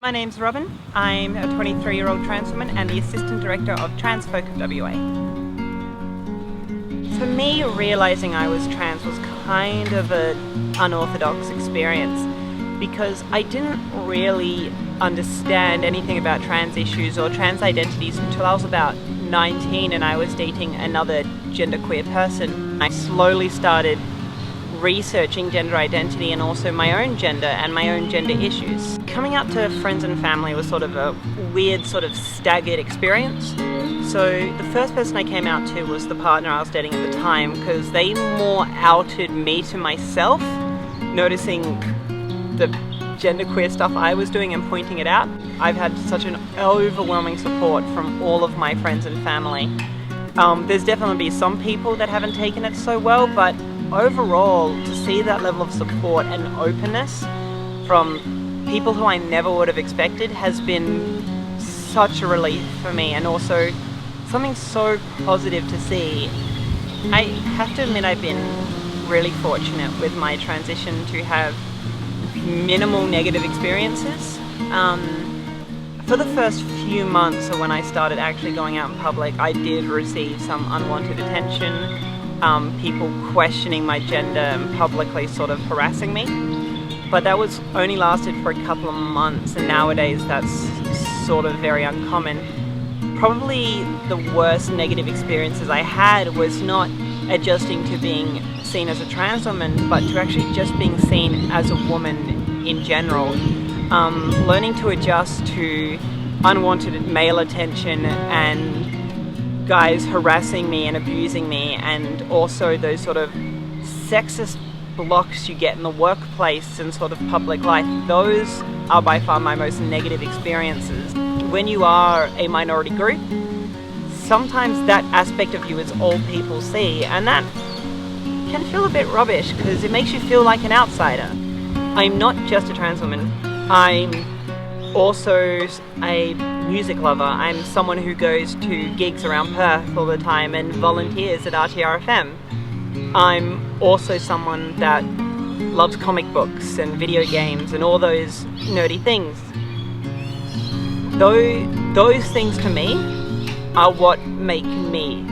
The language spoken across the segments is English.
My name's Robin. I'm a 23-year-old trans woman and the Assistant Director of Transfolk of WA. For me, realising I was trans was kind of an unorthodox experience because I didn't really understand anything about trans issues or trans identities until I was about 19 and I was dating another genderqueer person. I slowly started researching gender identity and also my own gender and my own gender issues. Coming out to friends and family was sort of a weird, sort of staggered experience. So the first person I came out to was the partner I was dating at the time, because they more outed me to myself, noticing the genderqueer stuff I was doing and pointing it out. I've had such an overwhelming support from all of my friends and family. There's definitely been some people that haven't taken it so well, but overall, to see that level of support and openness from people who I never would have expected has been such a relief for me, and also something so positive to see. I have to admit I've been really fortunate with my transition to have minimal negative experiences. For the first few months of when I started actually going out in public, I did receive some unwanted attention, people questioning my gender and publicly sort of harassing me. But that was only lasted for a couple of months, and nowadays that's sort of very uncommon. Probably the worst negative experiences I had was not adjusting to being seen as a trans woman, but to actually just being seen as a woman in general. Learning to adjust to unwanted male attention and guys harassing me and abusing me, and also those sort of sexist blocks you get in the workplace and sort of public life. Those are by far my most negative experiences. When you are a minority group, sometimes that aspect of you is all people see, and that can feel a bit rubbish because it makes you feel like an outsider. I'm not just a trans woman. I'm also a music lover. I'm someone who goes to gigs around Perth all the time and volunteers at RTRFM. I'm also someone that loves comic books and video games and all those nerdy things. Those things to me are what make me.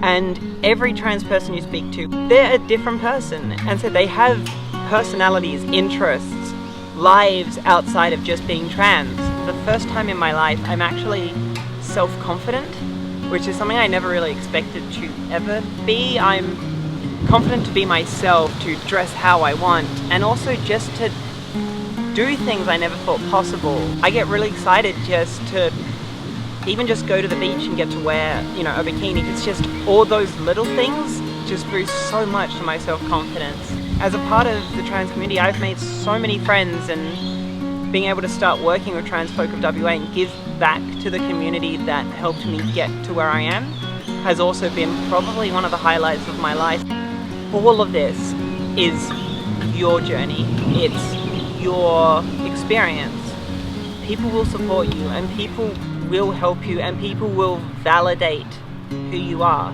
And every trans person you speak to, they're a different person. And so they have personalities, interests, lives outside of just being trans. For the first time in my life, I'm actually self-confident, which is something I never really expected to ever be. I'm confident to be myself, to dress how I want, and also just to do things I never thought possible. I get really excited just to even just go to the beach and get to wear, a bikini. It's just all those little things just boost so much to my self-confidence. As a part of the trans community, I've made so many friends, and being able to start working with Transfolk of WA and give back to the community that helped me get to where I am has also been probably one of the highlights of my life. All of this is your journey. It's your experience. People will support you, and people will help you, and people will validate who you are.